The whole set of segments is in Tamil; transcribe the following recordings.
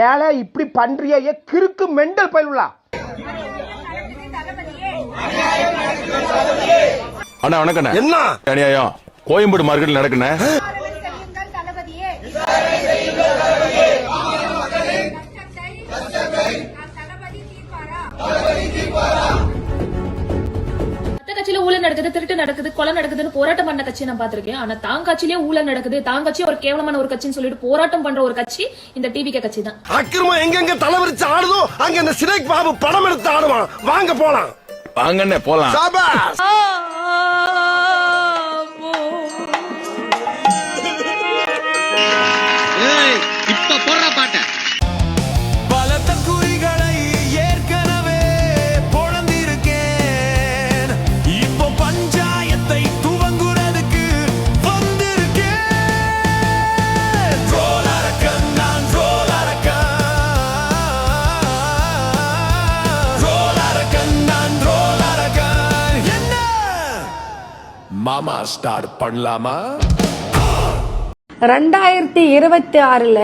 ஏழை இப்படி பண்றிய கிறுக்கு மெண்டல் பயிலுலா. அண்ணா வணக்கண்ணே. என்ன அநியாயம் கோயம்பேடு மார்க்கெட்ல நடக்குண்ணே. கட்சியில ஊழல் நடக்குது, திருட்டு நடக்குது, கொலை நடக்குதுன்னு போராட்டம் பண்ண கட்சியை நான் பாத்திருக்கேன். ஆனா தான் கட்சியிலேயே ஊழல் நடக்குது, தான் கட்சி ஒரு கேவலமான ஒரு கட்சின்னு சொல்லிட்டு போராட்டம் பண்ற ஒரு கட்சி இந்த டிவிகே கட்சி தான். அக்கிரமம் எங்கெங்க தலைவரிச்சு ஆடுதோ அங்க இந்த சினேக் பாபு படம் எடுத்து ஆடுவான். வாங்க போலாம். வாங்கண்ணே போலாம். சாபாஸ். இப்ப போடுற பாட்ட பலத்த குறிகளை ஏற்கனவே பொழந்திருக்கேன். இப்போ பஞ்சாயத்தை துவங்குறதுக்கு வந்திருக்கேன். ரோல் அரக்கன் நான் ரோல் அரக்கன். ரோல் அரக்கன் நான் ரோல் அரக்கன். என்ன மாமா ஸ்டார்ட் பண்ணலாமா? 2026ல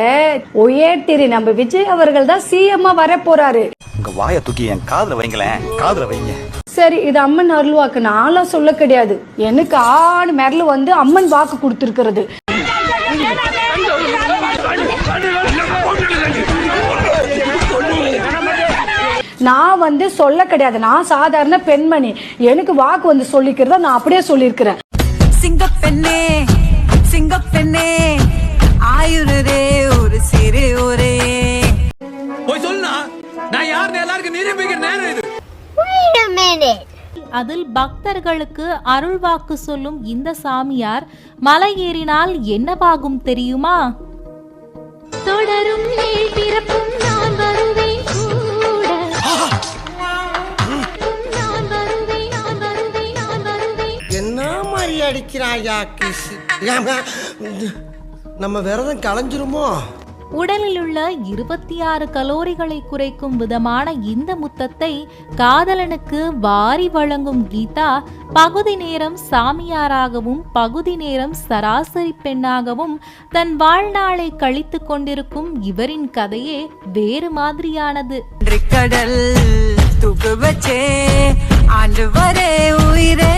உயர்திரு நம்ம விஜய் அவர்கள் தான் சிஎம் வர போறாரு. உங்க வாயை தூக்கி என் காதுல வைங்களேன், காதுல வைங்க. சரி, இது அம்மன் அருள்வாக்கு, நான்லாம் சொல்ல கிடையாது. எனக்கு 6 மெரல் வந்து அம்மன் வாக்கு கொடுத்திருக்கிறது. நான் வந்து சொல்ல கிடையாது, நான் சாதாரண பெண்மணி. எனக்கு வாக்கு வந்து சொல்லிக்கிறத நான் அப்படியே சொல்லியிருக்கிறேன். சிங்கப்பெண்ணே சிங்கப்பெண்ணே ஆயுரே ஒரு சிறு ஒரே போய் சொல்லுனா நான் யாருன்னு எல்லாருக்கும் நிரூபிக்கிற நேரம் இது. அதில் பக்தர்களுக்கு அருள்வாக்கு சொல்லும் இந்த சாமியார் மலை ஏறினால் என்னவாகும் தெரியுமா? தொடரும் பிறப்பும் நான் வருவேன் கூட. என்ன மாதிரி அடிக்கிறாயா கிஸ். நம்ம விரதம் கலைஞ்சிருமோ? உடலில் உள்ள 26 கலோரிகளை குறைக்கும் விதமான இந்த முத்தத்தை காதலனுக்கு வாரி வழங்கும் கீதா பகுதி நேரம் சாமியாராகவும் பகுதி நேரம் சராசரி பெண்ணாகவும் தன் வாழ்நாளை கழித்து கொண்டிருக்கும் இவரின் கதையே வேறு மாதிரியானது. கடல் தூக்கு வச்சே ஆண்டு வரே உயிரே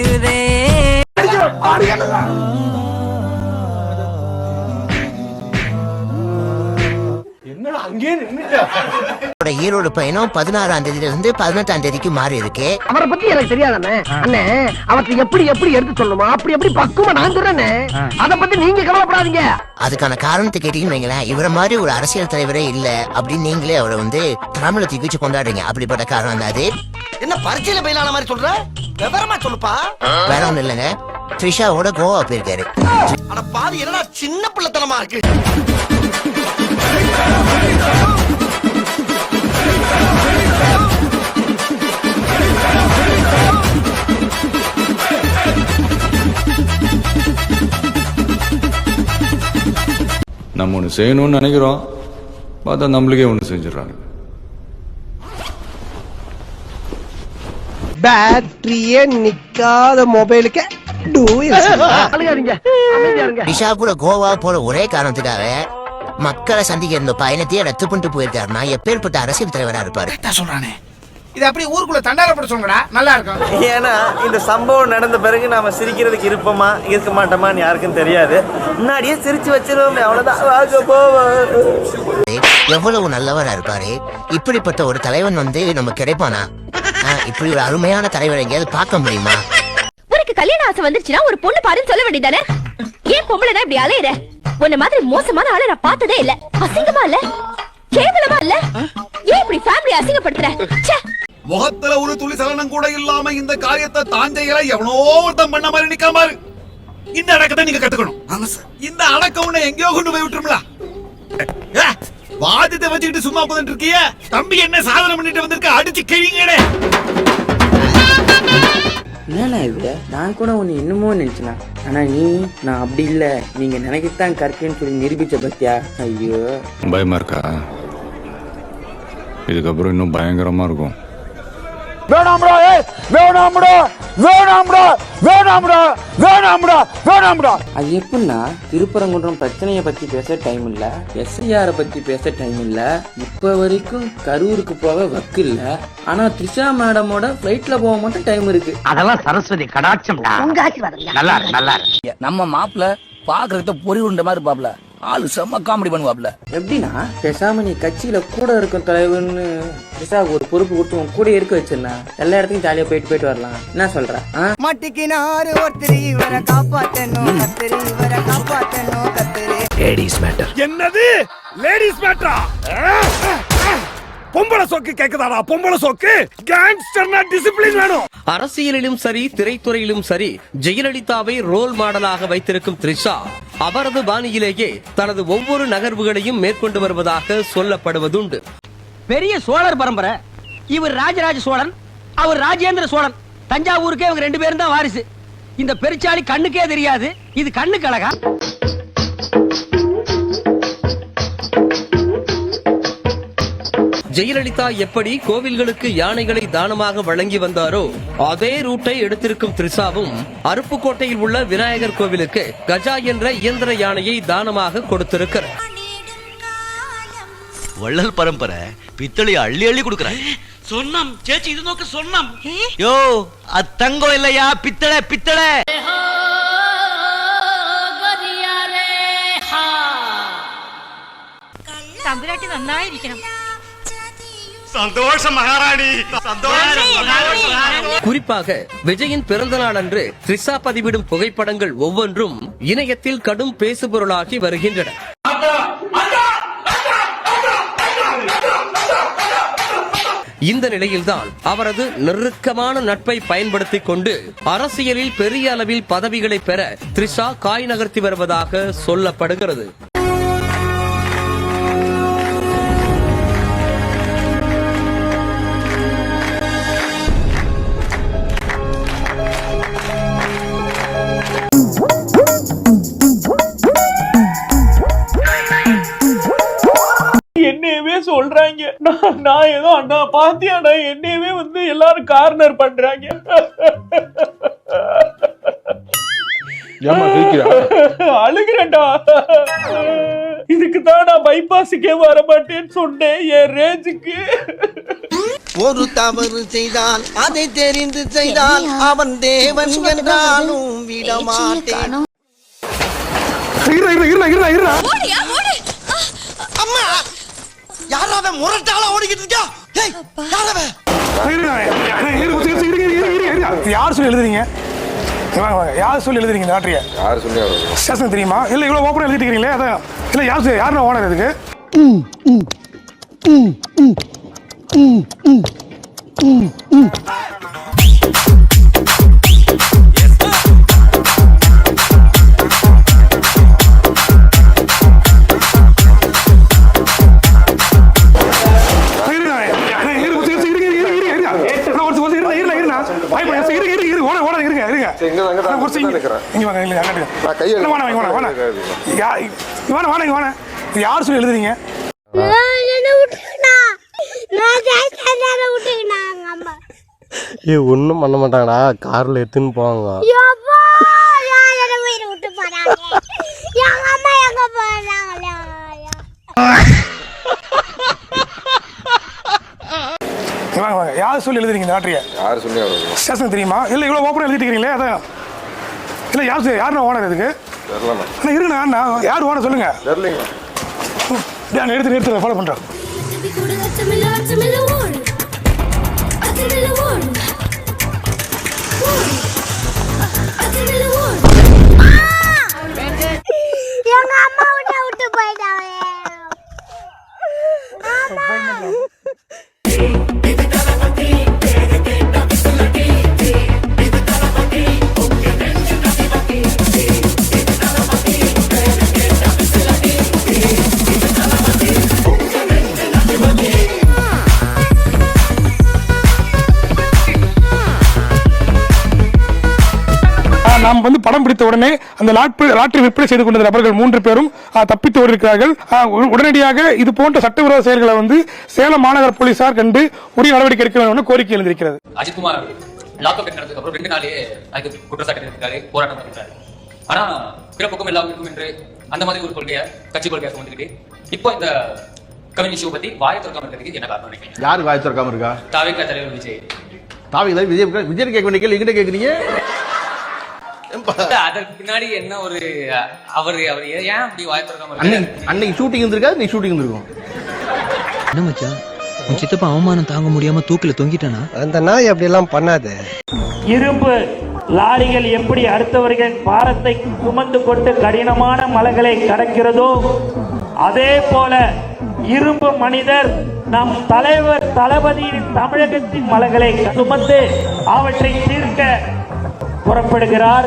உயிரே. ஈரோடு பயணம் 16ஆம் தேதியில இருந்து 18ஆம் தேதிக்கு மாறி இருக்கு. அவரை பத்தி எனக்கு தெரியாதானே அண்ணே. அவற்றை எப்படி எப்படி எடுத்து சொல்லணுமா அப்படி எப்படி பக்குவமா நான் சொல்றேனே. அதை பத்தி நீங்க கவலைப்படாதீங்க. அதுக்கான காரணத்தை கேட்டீங்கன்னு வைங்களேன், இவர மாதிரி ஒரு அரசியல் தலைவரே இல்ல அப்படின்னு நீங்களே அவரை வந்து தமிழை தூக்கி கொண்டாடுறீங்க. அப்படிப்பட்ட காரணம் தான் அது. என்ன பரிச்சையில பயிலான மாதிரி சொல்ற? விவரமா சொல்லுப்பா. வேற ஒண்ணு இல்லைங்க, த்ரிஷாவோட கோவா போயிருக்காரு. ஆனா பாதி என்னடா சின்ன பிள்ளைத்தனமா இருக்கு. நம்ம ஒண்ணு செய்யணும்னு நினைக்கிறோம், பார்த்தா நம்மளுக்கே ஒண்ணு செஞ்சிடறாங்க. பேட்டரியே நிக்காத மொபைலுக்கு த்ரிஷா கூட கோவா போற ஒரே காரணத்துக்காக மக்களை சந்திக்க இருந்த பயணத்தையே ரத்து பண்ணிட்டு போயிருக்காருன்னா எப்பேற்பட்ட அரசியல் தலைவரா இருப்பாரு சொல்றானே. இது அப்படியே ஊருக்குள்ள தண்டாரப்பட சொல்லுங்கடா, நல்லா இருக்கும். ஏன்னா இந்த சம்பவம் நடந்த பிறகு நாம சிரிக்கிறதுக்கு இருப்போமா இருக்க மாட்டோமான்னு யாருக்கும் தெரியாது. முன்னாடியே சிரிச்சு வச்சிருவோம், அவ்வளவுதான். எவ்வளவு நல்லவரா இருப்பாரு. இப்படிப்பட்ட ஒரு தலைவன் வந்து நம்ம கிடைப்பானா? இப்படி ஒரு அருமையான தலைவர் எங்கேயாவது பார்க்க முடியுமா? உனக்கு கல்யாண ஆசை வந்துருச்சுன்னா ஒரு பொண்ணு பாருன்னு சொல்ல வேண்டியதானே? ஏன் பொம்பளை தான் இப்படி அலையிற? உன்ன மாதிரி மோசமான ஆளை நான் பார்த்ததே இல்ல. அசிங்கமா இல்ல? கேவலமா இல்ல? ஏன் இப்படி ஃபேமிலி அசிங்கப்படுத்துற? முகத்துல ஒரு துளி சலனம் கூட இல்லாம இந்த காரியத்தை தாஞ்சையில எவனோ ஒருத்தன் பண்ண மாதிரி நிக்காம இந்த அடக்கத்தை நீங்க கத்துக்கணும். இந்த அடக்கம் உன்னை எங்கேயோ கொண்டு போய் விட்டுருங்களா? வாதத்தை வச்சுக்கிட்டு சும்மா உட்கார்ந்துட்டு இருக்கிய தம்பி என்ன சாதனை பண்ணிட்டு வந்திருக்க, அடிச்சு கிழிங்கடே. என்னண்ணா இது? நான் கூட உன்னை இன்னுமோ நினைச்சேன். ஆனா நான் அப்படி இல்ல, நீங்க நினைக்கத்தான் கரெக்ட்னு சொல்லி நிரூபிச்ச பத்தியா? ஐயோ பயமா இருக்கா? இதுக்கப்புறம் இன்னும் பயங்கரமா இருக்கும். வேணாம்டா வேணாம்டா வேணாம்டா வேணாம்டா வேணாம்டா வேணாம்டா. அது எப்படின்னா திருப்பரங்குன்றம் பிரச்சனையை பத்தி பேச டைம் இல்ல, எஸ்ஐஆரை பத்தி பேச டைம் இல்ல, இப்ப வரைக்கும் கரூருக்கு போக வக்கு இல்ல, ஆனா த்ரிஷா மேடமோட ஃபிளைட்ல போக மட்டும் டைம் இருக்கு. அதெல்லாம் சரஸ்வதி கடாட்சம்டா. உங்க ஆசீர்வாதம். நல்லா இருக்கு நல்லா இருக்கு. நம்ம மாப்பிள்ள பாக்குறத பொறி உருண்ட மாதிரி பாப்ல ஆளு செம்ம காமெடி பண்ணுவாப்ல. எப்படின்னா பேசாம நீ கட்சியில கூட இருக்கும் தலைவர்னு த்ரிஷாவுக்கு ஒரு பொறுப்பு கொடுத்து உன் கூட இருக்க வச்சிருந்தா எல்லா இடத்துக்கும் ஜாலியா போயிட்டு வரலாம். என்ன சொல்ற? மாட்டிக்கினாரு ஒருத்தர் இவரை காப்பாத்தணும் கத்திரி, இவரை காப்பாத்தணும் கத்திரி. Ladies matter. என்னது லேடிஸ் மேட்டரா? பொம்பளை சோக்கு கேக்குதாடா? பொம்பளை சோக்கு கேங்ஸ்டர்னா டிசிப்ளின் வேணும். அரசியலிலும் சரி திரைத்துறையிலும் சரி ஜெயலலிதாவை ரோல் மாடலாக வைத்திருக்கும் த்ரிஷா அவரது பாணியிலேயே தனது ஒவ்வொரு நகர்வுகளையும் மேற்கொண்டு வருவதாக சொல்லப்படுவதுண்டு. பெரிய சோழர் பரம்பரை. இவர் ராஜராஜ சோழன், அவர் ராஜேந்திர சோழன். தஞ்சாவூருக்கே இவங்க 2 பேரும் தான் வாரிசு. இந்த பெருச்சாளி கண்ணுக்கே தெரியாது. இது கண்ணுக்கு அழகா? ஜெயலலிதா எப்படி கோவில்களுக்கு யானைகளை தானமாக வழங்கி வந்தாரோ அதே ரூட்டை எடுத்திருக்கும் த்ரிஷாவும் அருப்புக்கோட்டையில் உள்ள விநாயகர் கோவிலுக்கு கஜா என்ற இயந்திர யானையை தானமாக கொடுத்திருக்கிறார். வள்ளல் பரம்பரை பித்தளை அள்ளி அள்ளி கொடுக்கறாங்க. சொன்னம் சேச்சி இது நோக்க சொன்னம். யோ அது தங்கம் இல்லையா, பித்தளை பித்தளை. തമ്പുരാട്ടി നന്നായിരിക്കണം. சந்தோஷம் மகாராணி, சந்தோஷம். குறிப்பாக விஜயின் பிறந்த நாள் அன்று த்ரிஷா பதிவிடும் புகைப்படங்கள் ஒவ்வொன்றும் இணையத்தில் கடும் பேசுபொருளாகி வருகின்றன. இந்த நிலையில்தான் அவரது நெருக்கமான நட்பை பயன்படுத்திக் கொண்டு அரசியலில் பெரிய அளவில் பதவிகளை பெற த்ரிஷா காய் நகர்த்தி வருவதாக சொல்லப்படுகிறது. என்னையவே சொல்றாங்க. நான் ஏதோ அண்ணா பாத்தியாடா என்னையவே வந்து எல்லாரும் கார்னர் பண்றாங்க. அழுகிறேன்டா. இதுக்கு தான் நான் பைபாஸுக்கே வர மாட்டேன்னு சொன்னேன். என் ரேஞ்சுக்கு ஒரு தவறு செய்தான் அதை தெரிந்து செய்தான் அவன் தேவன் என்றாலும் விடமாட்டேன். அம்மா யாராவது முரட்டால ஓடிக்கிட்டு இருக்கா? யார் சொல்லி எழுதுறீங்க? யார் சொல்லி எழுதுறீங்க? நாட்டிய யார் சொல்லி ஸ்டேஷன் தெரியுமா? இல்ல இவ்வளவு ஓப்பனா எழுதிட்டு இருக்கீங்களே அதான். இல்ல யாருன்னா ஓனர் இதுக்கு? யார் சொல்லி எழுதுறீங்க? ஒன்னும் பண்ண மாட்டாங்கடா, கார்ல எடுத்துன்னு போவாங்க. யார் சொல்லி எழுதுறீங்க? நாட்டிய யார் சொல்லி ஸ்டேஷன் தெரியுமா? இல்ல இவ்வளவு ஓப்பனா எழுதிட்டு இருக்கீங்களே அதான். இல்ல யாருன்னா ஓனர் இதுக்கு? இருக்குண்ணா. யார் ஓனர் சொல்லுங்க. எடுத்து ஃபாலோ பண்றேன். எங்க அம்மா விட்டு போயிட்டாவே. நாம் வந்து படம் பிடித்த உடனே அந்த லாட்டரி விற்பனை செய்து கொண்ட நபர்கள் 3 பேரும் தப்பித்து ஓடிருக்கிறார்கள். உடனடியாக இது போன்ற சட்டவிரோத செயல்களை வந்து சேலம் மாநகர போலீசார் கண்டு உரிய நடவடிக்கை எடுக்க வேண்டும் என கோரிக்கை எழுந்திருக்கிறது. அஜித்குமார் லாக்அப் எடுத்ததுக்கு அப்புறம் 2 நாளே அதுக்கு குற்றச்சாட்டு இருக்காரு, போராட்டம் பண்ணிருக்காரு. ஆனா பிறப்புக்கும் எல்லாருக்கும் என்று அந்த மாதிரி ஒரு கொள்கையை கட்சி கொள்கையை வந்துருக்கு. இப்போ இந்த கம்யூனிஸ்ட் பத்தி வாயை திறக்காம இருக்கிறதுக்கு என்ன காரணம் நினைக்கிறீங்க? யாரு வாயை திறக்காம இருக்கா? தாவேகா தலைவர் விஜய். தாவேகா விஜய் கேட்க வேண்டிய கேள்வி எங்கிட்ட கேக்குறீங்க? அதற்கு பின்னாடி என்ன ஒரு அவர் ஏன் அப்படி வாயை திறக்காம இருக்காரு? அன்னைக்கு ஷூட்டிங் இருந்திருக்காது, நீ ஷூட்டிங் இருந்திருக்கும். என்ன மச்சான், உன் சித்தப்பா அவமானம் தாங்க முடியாம தூக்கில தொங்கிட்டானா? அந்த நாய் அப்படி எல்லாம் பண்ணாது. இரும்பு லாரிகள் எப்படி அடுத்தவர்கள் பாரத்தை சுமந்து கொண்டு கடினமான மலைகளை கடக்கிறதோ அதே போல இரும்பு மனிதர் நம் தலைவர் தளபதியின் தமிழகத்தின் மலைகளை சுமந்து அவற்றை தீர்க்க புறப்படுகிறார்.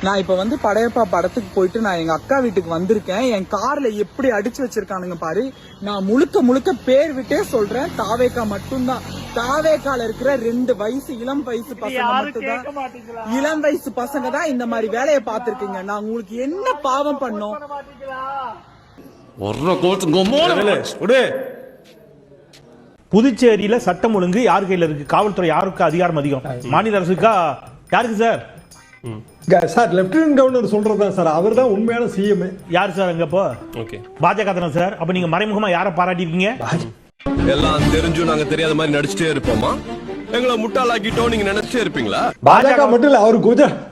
நான் இப்ப வந்து படையப்பா படத்துக்கு போயிட்டு நான் எங்க அக்கா வீட்டுக்கு வந்திருக்கேன். என் கார்ல எப்படி அடிச்சு வச்சிருக்கானுங்க பாரு. நான் முழுக்க பேர் விட்டே சொல்றேன், தாவேக்கா மட்டும்தான். தாவேக்கால இருக்கிற 2 வயசு இளம் வயசு பசங்க மட்டும்தான், இளம் வயசு பசங்க தான் இந்த மாதிரி வேலையை பார்த்திருக்கீங்க. நான் உங்களுக்கு என்ன பாவம் பண்ணோம்? புதுச்சேரியில சட்டம் ஒழுங்கு யார் கையில இருக்கு? காவல்துறை யாருக்கு அதிகாரம் அதிகம்? மாநில அரசுக்கா? யாருக்கு சார்? சார் லெப்டினன்ட் கவர்னர் சொல்றதா சார், அவர் தான் உண்மையான சிஎம். யார் சார் அங்க? இப்போ பாஜக தானே சார். அப்ப நீங்க மறைமுகமா யாரை பாராட்டிருக்கீங்க? எல்லாம் தெரிஞ்சும் நாங்க தெரியாத மாதிரி நடிச்சுட்டே இருப்போமா? எங்களை முட்டாளாக்கிட்டோம் நீங்க நினைச்சே இருப்பீங்களா? பாஜக மட்டும் இல்ல, அவர்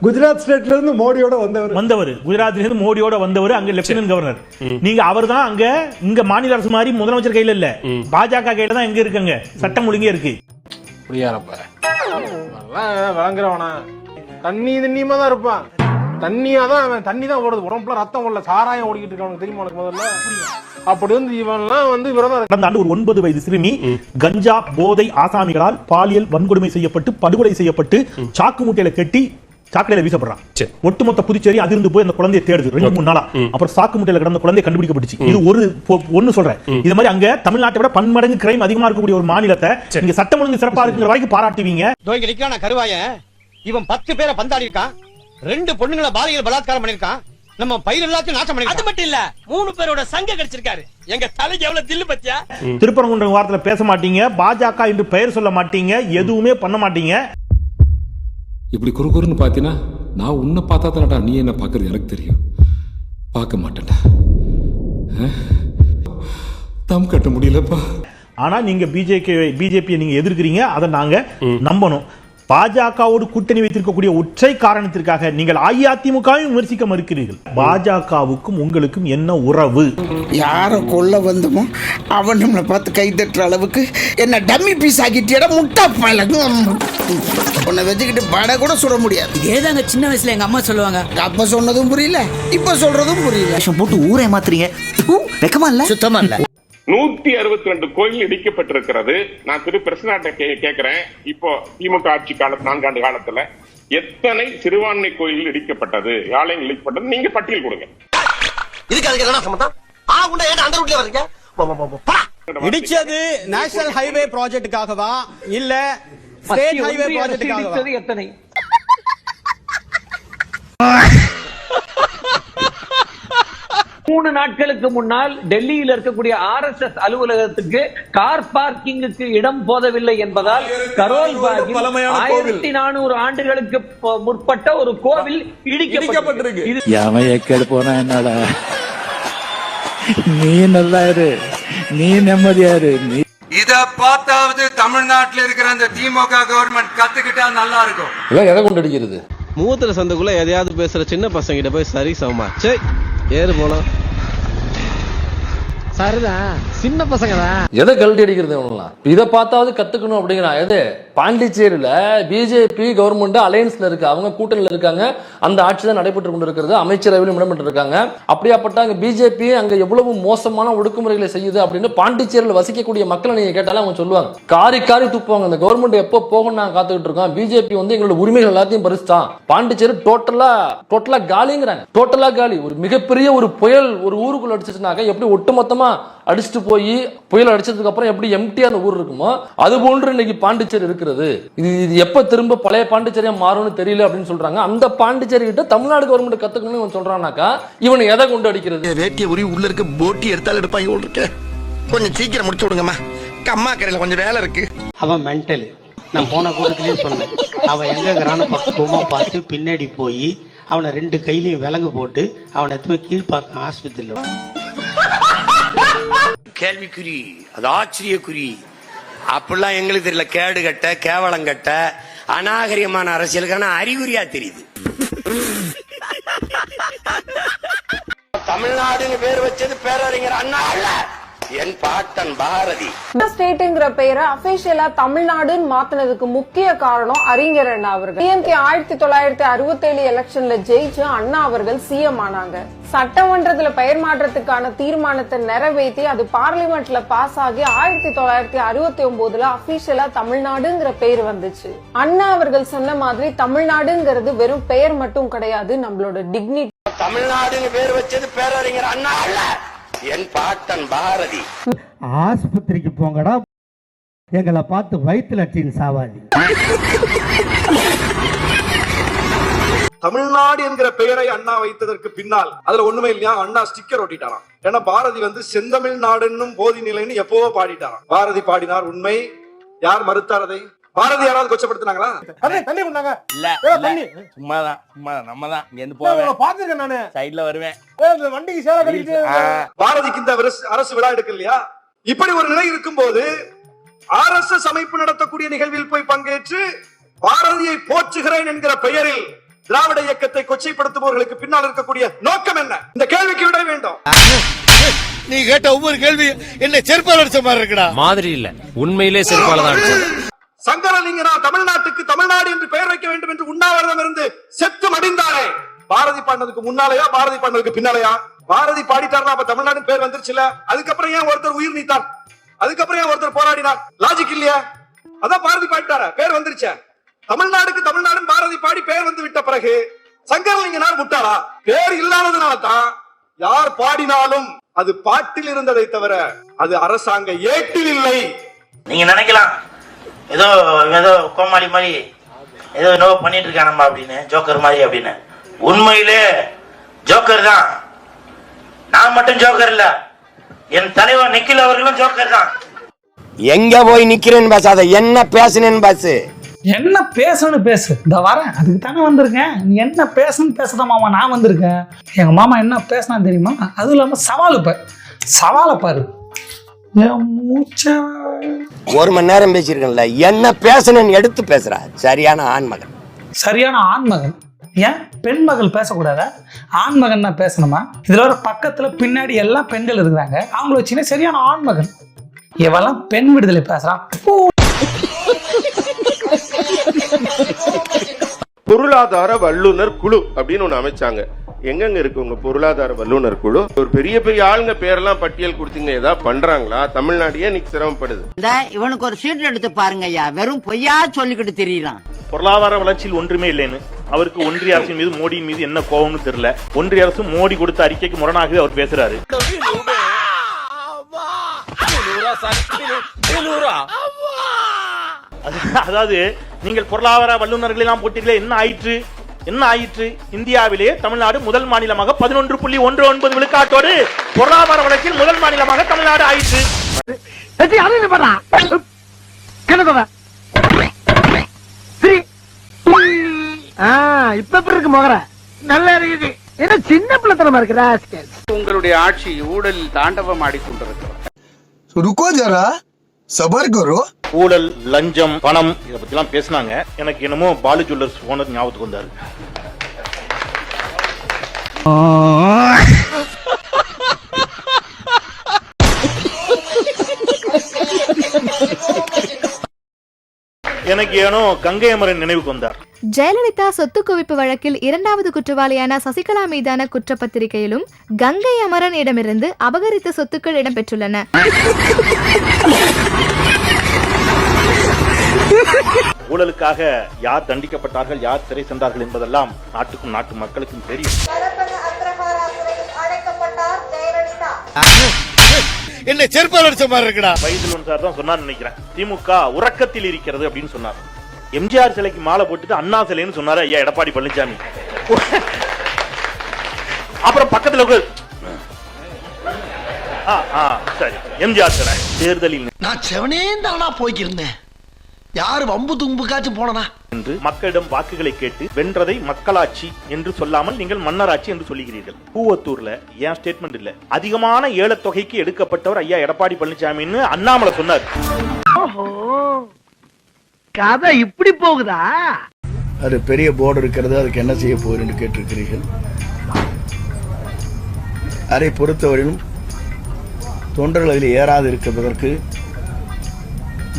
குஜராத் ஸ்டேட்ல இருந்து மோடியோட வந்தவர் குஜராத்ல இருந்து மோடியோட வந்தவர். அங்க லெப்டினன்ட் கவர்னர். நீங்க அவர் தான் அங்க. இங்க மாநில அரசு மாதிரி முதலமைச்சர் கையில இல்ல, பாஜக கையில தான் எங்க இருக்குங்க சட்டம் ஒழுங்கே இருக்கு. வழங்குறவனா தண்ணி தண்ணியமா தான் இருப்பான். தண்ணியாதான் அவன் தண்ணி தான் ஓடுது, உடம்புல ரத்தம் ஓடல, சாராயம் ஓடிக்கிட்டு இருக்காங்க தெரியுமா உனக்கு? முதல்ல அப்படி வந்து இவன்லாம் வந்து விரதம். கடந்த ஆண்டு ஒரு 9 வயது சிறுமி கஞ்சா போதை ஆசாமிகளால் பாலியல் வன்கொடுமை செய்யப்பட்டு படுகொலை செய்யப்பட்டு சாக்கு மூட்டையில கட்டி சாக்கடையில வீசப்படுறான். ஒட்டுமொத்த புதுச்சேரி அதிர்ந்து போய் அந்த குழந்தையை தேடுது 2-3 நாளா. அப்புறம் சாக்கு மூட்டையில கிடந்த குழந்தை கண்டுபிடிக்கப்பட்டுச்சு. இது ஒன்னு சொல்றேன். இது மாதிரி அங்க தமிழ்நாட்டை விட பன்மடங்கு கிரைம் அதிகமா இருக்கக்கூடிய ஒரு மாநிலத்தை நீங்க சட்டம் ஒழுங்கு சிறப்பா இருக்கிற வரைக்கும் பாராட்டுவீங்க. கருவாய இவன் 10 பேரை பந்தாடி இருக்கான், 2 பொண்ணுங்களை பாலியல் பலாத்காரம் பண்ணிருக்கான், நம்ம பயிர் எல்லாத்தையும் நாசம் பண்ணிருக்கான். அது மட்டும் இல்ல, 3 பேரோட சங்க கிடைச்சிருக்காரு. எங்க தலைக்கு எவ்வளவு தில்லு பத்தியா? திருப்பரங்குன்றம் வாரத்துல பேச மாட்டீங்க, பாஜக என்று பெயர் சொல்ல மாட்டீங்க, எதுவுமே பண்ண மாட்டீங்க. இப்படி குறுகுறுன்னு பாத்தீங்கன்னா நான் உன்னை பார்த்தா தானடா நீ என்ன பாக்குறது எனக்கு தெரியும். பார்க்க மாட்டேன்டா, தம் கட்ட முடியலப்பா. ஆனா நீங்க பிஜேபி நீங்க எதிர்க்கிறீங்க, அதை நாங்க நம்பணும். பாஜகவோடு கூட்டணி வைத்திருக்கக்கூடிய ஒற்றை காரணத்திற்காக நீங்கள் அஇஅதிமுகவையும் விமர்சிக்க மறுக்கிறீர்கள். பாஜகவுக்கும் உங்களுக்கும் என்ன உறவு? யாரை கொல்ல வந்தமோ அவன் நம்மளை பார்த்து கை தட்டுற அளவுக்கு என்ன டம்மி பீஸ் ஆக்கிட்டியட முட்டா பழகு. உன்னை வச்சுக்கிட்டு பட கூட சுட முடியாது. இதேதாங்க சின்ன வயசுல எங்க அம்மா சொல்லுவாங்க. அப்ப சொன்னதும் புரியல, இப்ப சொல்றதும் புரியல. போட்டு ஊரே மாத்துறீங்க, வெக்கமா இல்ல? சுத்தமா இல்ல. 162 கோயில் இடிக்கப்பட்டிருக்கிறது. நான் திரு பிரசனாட்ட கேட்கிறேன், இப்போ திமுக ஆட்சி 4 ஆண்டு காலத்துல எத்தனை சிறுபான்மை கோயில் இடிக்கப்பட்டது, ஆலயங்கள் இடிக்கப்பட்டது, நீங்க பட்டியல் கொடுங்க. இடிச்சது நேஷனல் ஹைவே ப்ராஜெக்டுக்காகவா இல்ல ஸ்டேட் ஹைவே ப்ராஜெக்டுக்காகவா? எத்தனை? மூணு நாட்களுக்கு முன்னால் டெல்லியில் இருக்கக்கூடிய RSS அலுவலகத்துக்கு கார் பார்க்கிங்குக்கு இடம் போதவில்லை என்பதால் கரோல் பாகில் 1400 ஆண்டுகளுக்கு முற்பட்ட ஒரு கோவில் இடிக்கப்பட்டிருக்கு. போனா என்னடா, நீ நல்லா இரு, நீ நிம்மதியா இரு. இத பார்த்தாவது தமிழ்நாட்டில் இருக்கிற அந்த திமுக கவர்மெண்ட் கத்துக்கிட்டா நல்லா இருக்கும். எதை கொண்டு அடிக்கிறது? மூத்திர சந்துக்குள்ள எதையாவது பேசுற சின்ன பசங்க கிட்ட போய் சரி சமமா ஏறு போலாம். சரிதான், சின்ன பசங்க தான். எதை கழட்டி அடிக்கிறது? இதை பார்த்தாவது கத்துக்கணும் அப்படிங்கிறான். எது? பாண்டிச்சேரியில பிஜேபி கவர்மெண்ட் அலையன்ஸ்ல இருக்கு, அவங்க கூட்டணியில இருக்காங்க, அந்த ஆட்சி தான் நடைபெற்று கொண்டிருக்கிறது, அமைச்சரவையிலும் இடம்பெற்று இருக்காங்க. அப்படியாப்பட்ட அங்க பிஜேபி அங்க எவ்வளவு மோசமான ஒடுக்குமுறைகளை செய்யுது அப்படின்னு பாண்டிச்சேரியில் வசிக்கக்கூடிய மக்களை நீங்க கேட்டாலும் அவங்க சொல்லுவாங்க, காரி காரி துப்புவாங்க. அந்த கவர்மெண்ட் எப்போ போகணும் நாங்க காத்துக்கிட்டு இருக்கோம், பிஜேபி வந்து எங்களோட உரிமைகள் எல்லாத்தையும் பறிச்சுட்டான், பாண்டிச்சேரி டோட்டலா காலிங்கிறாங்க. டோட்டலா காலி. ஒரு மிகப்பெரிய ஒரு புயல் ஒரு ஊருக்குள்ள அடிச்சுனாக்க எப்படி ஒட்டுமொத்தமா மொத்தமா அடிச்சுட்டு போய் புயல் அடிச்சதுக்கு அப்புறம் எப்படி எம்டியா அந்த ஊர் இருக்குமோ அது போன்று இன்னைக்கு பாண்டிச்சேரி இருக்கிறது. இது எப்ப திரும்ப பழைய பாண்டிச்சேரியா மாறும்னு தெரியல அப்படின்னு சொல்றாங்க. அந்த பாண்டிச்சேரி கிட்ட தமிழ்நாடு கவர்மெண்ட் கத்துக்கணும்னு இவன் சொல்றானாக்கா இவனை எதை கொண்டு அடிக்கிறது? வேட்டிய உரி உள்ள இருக்க போட்டி எடுத்தாலும் எடுப்பாங்க இருக்க. கொஞ்சம் சீக்கிரம் முடிச்சு விடுங்கம்மா, அம்மா கரையில கொஞ்சம் வேலை இருக்கு. அவன் மென்டல். நான் போன கூட்டத்திலேயே சொன்னேன், அவன் எங்க கிரான பக்குவமா பார்த்து பின்னாடி போய் அவனை 2 கையிலையும் விலங்கு போட்டு அவனை எத்தனை கீழ்பார்க்க ஆஸ்பத்திரியில். கேள்விக்குறி, அது ஆச்சரியக்குறி. அப்படிலாம் எங்களுக்கு தெரியல. கேடு கட்ட, கேவலம் கட்ட, அநாகரிகமான அரசியலுக்கான அறிகுறியா தெரியுது. தமிழ்நாடுன்னு பேர் வச்சது பேரறிஞர் அண்ணா அல்ல, என் பாட்டன் பாரதி. ஸ்டேட்ங்கிற பெயரை அபிஷியலா தமிழ்நாடுன்னு மாத்தினதுக்கு முக்கிய காரணம் அறிஞர் அண்ணா அவர்கள். டிஎம்கே 1967 எலெக்ஷன்ல ஜெயிச்சு அண்ணா அவர்கள் சிஎம் ஆனாங்க. சட்டமன்றத்துல பெயர் மாற்றத்துக்கான தீர்மானத்தை நிறைவேற்றி அது பார்லிமெண்ட்ல பாஸ் ஆகி 1969 அபிஷியலா தமிழ்நாடுங்கிற பெயர் வந்துச்சு. அண்ணா அவர்கள் சொன்ன மாதிரி தமிழ்நாடுங்கிறது வெறும் பெயர் மட்டும் கிடையாது, நம்மளோட டிக்னிட்டி. தமிழ்நாடுன்னு பேர் வச்சது பேரறிஞர் அண்ணா அல்ல, என் பாட்டன் பாரதி. ஆஸ்பத்திரிக்கு போங்கடா, எங்களை பார்த்து வயிற்றுல டீன் சாவாதி. தமிழ்நாடு என்கிற பெயரை அண்ணா வைத்ததற்கு பின்னால் அதுல ஒண்ணுமே இல்லையா, அண்ணா ஸ்டிக்கர் ஒட்டிட்டாராம். ஏன்னா பாரதி செந்தமிழ் நாடுன்னும் போதி நிலைன்னு எப்பவோ பாடிட்டாராம். பாரதி பாடினார் உண்மை, யார் மறுத்தார் அதை? பாரதி யாராவது கொச்சப்படுத்தினாங்களா? தண்ணி பண்ணாங்க இல்ல தண்ணி சும்மாதான் நம்ம தான் இங்க இருந்து போவேன், பாத்துருக்கேன் நானு சைடுல வருவேன். வண்டிக்கு சேலை கட்டிட்டு பாரதிக்கு இந்த அரசு விழா எடுக்க இல்லையா? இப்படி ஒரு நிலை இருக்கும் போது RSS அமைப்பு நடத்தக்கூடிய நிகழ்வில் போய் பங்கேற்று பாரதியை போற்றுகிறேன் என்கிற பெயரில் திராவிட இயக்கத்தை கொச்சைப்படுத்துபவர்களுக்கு பின்னால் இருக்கக்கூடிய நோக்கம் என்ன? இந்த கேள்விக்கு விட வேண்டும். நீ கேட்ட ஒவ்வொரு கேள்வி என்ன செருப்பால் அடிச்ச மாதிரி இருக்குடா. மாதிரி இல்ல, உண்மையிலே செருப்பால தான் அடிச்சது. சங்கரலிங்கனா தமிழ்நாட்டுக்கு தமிழ்நாடு என்று பெயர் வைக்க வேண்டும் என்று உண்ணாவிரதம் இருந்து செத்து மடிந்தாரே, பாரதி பாடினதுக்கு முன்னாலயா பாரதி பாடினதுக்கு பின்னாலயா? பாரதி பாடிட்டார்னா அப்ப தமிழ்நாடு பேர் வந்துருச்சுல, அதுக்கப்புறம் ஏன் ஒருத்தர் உயிர் நீத்தார்? அதுக்கப்புறம் ஏன் ஒருத்தர் போராடினார்? லாஜிக் இல்லையா? அதான் பாரதி பாடிட்டார, பேர் வந்துருச்சே. தமிழ்நாடுக்கு தமிழ்நாடு பாரதி பாடி பேர் வந்து விட்ட பிறகு சங்கரலிங்கனார் முட்டாளா? பேர் இல்லாததுனால தான் யார் பாடினாலும் அது பாட்டில் இருந்ததை தவிர அது அரசாங்க ஏட்டில் இல்லை. நீங்க நினைக்கலாம் ஏதோ ஏதோ கோமாளி மாதிரி ஏதோ என்னவோ பண்ணிட்டு இருக்கானம்மா அப்படின்னு, ஜோக்கர் மாதிரி அப்படின்னு. உண்மையிலே ஜோக்கர் தான். நான் மட்டும் ஜோக்கர் இல்ல, என் தலைவர் நிக்கில் அவர்களும் ஜோக்கர் தான். எங்க போய் நிக்கிறேன்னு பேசாத, என்ன பேசுனேன்னு பேசு. என்ன பேசணும்னு பேசு, இந்த வரேன், அதுக்கு தானே வந்திருக்கேன். நீ என்ன பேசணும்னு பேசுத மாமா, நான் வந்திருக்கேன். எங்க மாமா என்ன பேசினா தெரியுமா? அதுவும் இல்லாம சவாலை பாரு. ஒரு மணி நேரம் பேசியிருக்கேன்ல, என்ன பேசணும்னு எடுத்து பேசுறா. சரியான ஆண்மகன். சரியான ஆண்மகன். ஏன் பெண் மகள் பேசக்கூடாதா? ஆண்மகன் தான் பேசணுமா? இதுல ஒரு பக்கத்துல பின்னாடி எல்லாம் பெண்கள் இருக்கிறாங்க, அவங்கள வச்சுன்னா சரியான ஆண்மகன். இவெல்லாம் பெண் விடுதலை பேசுறான். பொருளாதார வல்லுநர் குழு அப்படின்னு ஒண்ணு அமைச்சாங்க. எங்கெங்க இருக்கு உங்க பொருளாதார வல்லுநர் குழு? ஒரு பெரிய பெரிய ஆளுங்க பேரெல்லாம் பட்டியல் கொடுத்தீங்க, ஏதாவது பண்றாங்களா? தமிழ்நாடு இன்னைக்கு சிரமப்படுது. இவனுக்கு ஒரு சீட் எடுத்து பாருங்க ஐயா, வெறும் பொய்யா சொல்லிக்கிட்டு தெரியலாம். பொருளாதார வளர்ச்சியில் ஒன்றுமே இல்லைன்னு அவருக்கு ஒன்றிய அரசின் மீது மோடியின் மீது என்ன கோபம்னு தெரியல. ஒன்றிய அரசு மோடி கொடுத்த அறிக்கைக்கு முரணாகவே அவர் பேசுறாரு. அதாவது நீங்கள் பொருளாதார வல்லுநர்கள் எல்லாம் போட்டீங்களே, என்ன ஆயிற்று? இந்தியாவிலேயே தமிழ்நாடு முதல் மாநிலமாக 11.19 விழுக்காட்டோடு பொருளாதார வளர்ச்சியில் முதல் மாநிலமாக தமிழ்நாடு ஆயிற்று. இப்ப இருக்கு மோகர நல்லா இருக்குது. என்ன சின்ன பிள்ளைத்தனமா இருக்கிறா? உங்களுடைய ஆட்சி ஊழலில் தாண்டவம் ஆடிக்கொண்டிருக்கிறது. ருக்கோ ஜரா, சபர் கரோ. ஊழல், லஞ்சம், பணம் இதை பத்தி எல்லாம் பேசினாங்க. எனக்கு என்னமோ பாலு ஜுவல்லர்ஸ் போனது ஞாபகத்துக்கு வந்தாரு. எனக்கு ஏனோ கங்கை அமரன் நினைவுக்கு வந்தார். ஜெயலலிதா சொத்து குவிப்பு வழக்கில் 2வது குற்றவாளியான சசிகலா மீதான குற்றப்பத்திரிகையிலும் கங்கை அமரன் இடமிருந்து அபகரித்த சொத்துக்கள் இடம்பெற்றுள்ளன. ஊழலுக்காக யார் தண்டிக்கப்பட்டார்கள், யார் சிறை சென்றார்கள் என்பதெல்லாம் நாட்டுக்கும் நாட்டு மக்களுக்கும் தெரியும். என்ன செருப்பால் அடிச்ச மாதிரி இருக்குடா. வைத்தியன் சார் தான் சொன்னார் நினைக்கிறேன், திமுக உறக்கத்தில் இருக்கிறது அப்படின்னு சொன்னார். எம்ஜிஆர் சிலைக்கு மாலை போட்டுட்டு அண்ணா சிலைன்னு சொன்னாரு ஐயா எடப்பாடி பழனிசாமி. அப்புறம் பக்கத்துல சரி எம்ஜிஆர் சிலை தேர்தலில் நான் செவனே தானா போய்க்கிருந்தேன், யாரு வம்பு தும்புக்காச்சும் போனா என்று மக்களிடம் வாக்குகளை கேட்டு வென்றதை மக்களாட்சி என்று சொல்லாமல் நீங்கள் மன்னராட்சி என்று சொல்லுகிறீர்கள். பூவத்தூர்ல ஏன் ஸ்டேட்மெண்ட் இல்ல, அதிகமான ஏலத்தொகைக்கு எடுக்கப்பட்டவர் ஐயா எடப்பாடி பழனிசாமின்னு அண்ணாமலை சொன்னார். கதை இப்படி போகுதா? அது பெரிய போர்டு இருக்கிறது, அதுக்கு என்ன செய்ய போகிறேன்னு கேட்டிருக்கிறீர்கள். அதை பொறுத்தவரையிலும் தொண்டர்கள் அதில் ஏறாது இருப்பதற்கு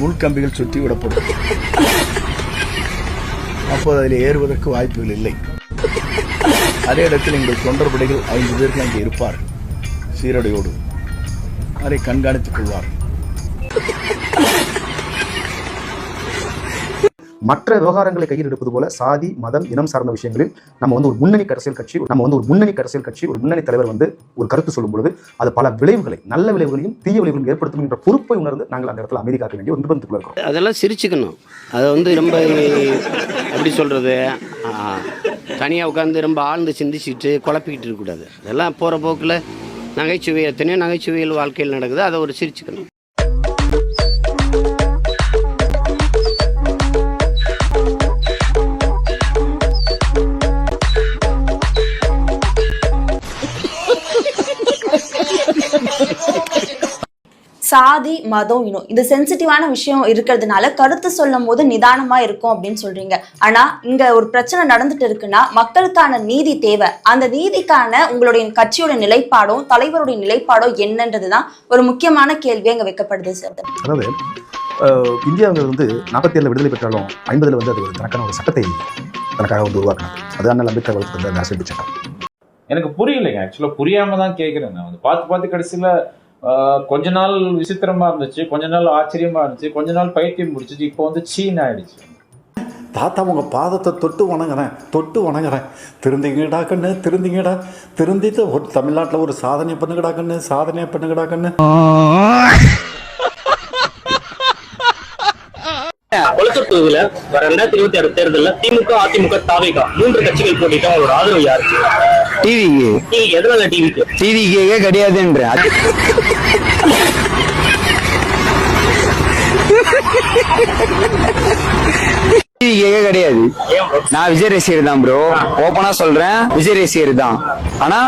முள்கம்பிகள் சுற்றி விடப்படும். அப்போது அதில் ஏறுவதற்கு வாய்ப்புகள் இல்லை. அதே இடத்தில் எங்கள் தொண்டர் படைகள் 5 பேர்கள் அங்கே இருப்பார்கள், சீரடையோடு அதை கண்காணித்துக் கொள்வார்கள். மற்ற விவகாரங்களை கையில் எடுப்பது போல சாதி மதம் இனம் சார்ந்த விஷயங்களில் நம்ம வந்து ஒரு முன்னணி அரசியல் கட்சி ஒரு முன்னணி தலைவர் வந்து ஒரு கருத்து சொல்லும் பொழுது அது பல விளைவுகளை, நல்ல விளைவுகளையும் தீய விளைவுகளையும் ஏற்படுத்தும் என்ற பொறுப்பை உணர்ந்து நாங்கள் அந்த இடத்துல அமைதி காக்க வேண்டிய ஒரு நிர்பந்தத்துக்குள்ள இருக்கோம். அதெல்லாம் சிரிச்சுக்கணும். அதை வந்து ரொம்ப எப்படி சொல்றது, தனியாக உட்காந்து ரொம்ப ஆழ்ந்து சிந்திச்சுட்டு குழப்பிக்கிட்டு இருக்கக்கூடாது. அதெல்லாம் போகிற போக்கில் நகைச்சுவை, எத்தனையோ நகைச்சுவையில் வாழ்க்கையில் நடக்குது, அதை ஒரு சிரிச்சுக்கணும். சாதி மதம் இனம் இது சென்சிட்டிவான விஷயம் இருக்கிறதுனால கருத்து சொல்லும் போது நிதானமா இருக்கும் அப்படின்னு சொல்றீங்க. ஆனா இங்க ஒரு பிரச்சனை நடந்துட்டு இருக்குன்னா மக்களுக்கான நீதி தேவை. அந்த நீதிக்கான உங்களுடைய கட்சியோட நிலைப்பாடோ தலைவருடைய நிலைப்பாடோ என்னன்றதுதான் ஒரு முக்கியமான கேள்வி அங்க வைக்கப்படுது சார். அதாவது இந்தியாவில் வந்து 47 விடுதலை பெற்றாலும் 50 வந்து அது ஒரு தனக்கான ஒரு சட்டத்தை தனக்காக வந்து உருவாக்கணும். அது அண்ணல் அம்பேத்கர் வளர்த்து வந்த அரசியல் சட்டம். எனக்கு புரியலைங்க, ஆக்சுவலா புரியாம தான் கேட்கிறேன். நான் வந்து பார்த்து கடைசியில கொஞ்ச நாள் விசித்திரமா இருந்துச்சு, கொஞ்ச நாள் ஆச்சரியமா இருந்துச்சு, கொஞ்ச நாள் பைத்தியம் முடிச்சிச்சு, இப்போ வந்து சீன் ஆயிடுச்சு. தாத்தா உங்க பாதத்தை தொட்டு வணங்குறேன், திருந்திங்கடா கண்ணு, திருந்திட்டு ஒரு தமிழ்நாட்டில் ஒரு சாதனை பண்ணுங்கடா கண்ணு. கொளத்தூர்ல வர 2026 தேர்தலில் திமுக அதிமுக தாவேகா 3 கட்சிகள் போட்டிட்டு அவங்களோட ஆதரவு யாருக்கு? டிவிக்கு. எதனால டிவிக்கு? டிவிக்கே கிடையாதுன்ற கிடையாது. நான் விஜய் ரசிகர் தான் ப்ரோ, ஓப்பனா சொல்றேன், விஜய் ரசிகர் தான். ஆனா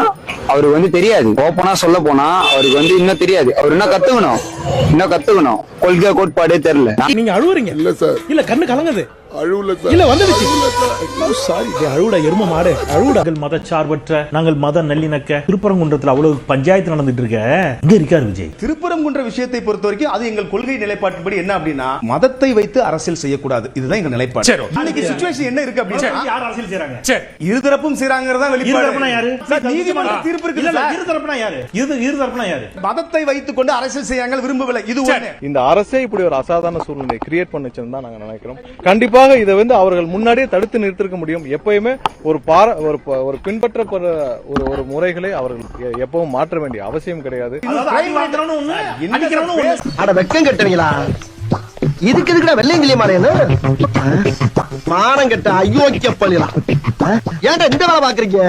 அவருக்கு வந்து தெரியாது, ஓப்பனா சொல்ல போனா அவருக்கு வந்து இன்னும் தெரியாது. அவர் இன்னும் கத்துக்கணும், கொள்கை கோட்பாடே தெரியல. நீங்க அழுவுறீங்க? இல்ல சார், இல்ல கண்ணு கலங்குது. அழுவல சார், இல்ல வந்துடுச்சு. சாரி, அழுவுடா எரும மாடு, அழுவுடா. மதச்சார்பற்ற, நாங்கள் மத நல்லிணக்க. திருப்பரங்குன்றத்துல அவ்வளவு பஞ்சாயத்து நடந்துட்டு இருக்க, இங்க இருக்காரு விஜய். திருப்பரங்குன்ற விஷயத்தை பொறுத்த வரைக்கும் அது எங்கள் கொள்கை நிலைப்பாட்டுப்படி என்ன அப்படின்னா, மதத்தை வைத்து அரசியல் செய்யக்கூடாது. இதுதான் எங்க நிலைப்பாடு. இன்னைக்கு சிச்சுவேஷன் என்ன இருக்கு அப்படின்னா, யார் அரசியல் செய்றாங்க? இருதரப்பும் செய்றாங்கறதா வெளிப்பாடு. யாரு? நீதிமன்ற தீர்ப்பு இருக்கு சார். இருதரப்புனா யாரு? மதத்தை வைத்துக் கொண்டு அரசியல் செய்யாங்க விரும்பவில்லை. இது இந்த அரசே இப்படி ஒரு அசாதாரண சூழ்நிலை கிரியேட் பண்ணுச்சுன்னு தான் நாங்க நினைக்கிறோம். கண்டிப்பாக இதை வந்து அவர்கள் முன்னாடியே தடுத்து நிறுத்திருக்க முடியும். எப்பயுமே ஒரு பின்பற்றப்படுற ஒரு முறைகளை அவர்கள் எப்பவும் மாற்ற வேண்டிய அவசியம் கிடையாது. வெக்கம் கட்டுறீங்களா? இதுக்கு எதுக்குடா வெள்ளையங்கிலி மாலையன்னு மானம் கட்ட அயோக்கிய பள்ளிலாம் ஏன்டா இந்த வேலை பாக்குறீங்க?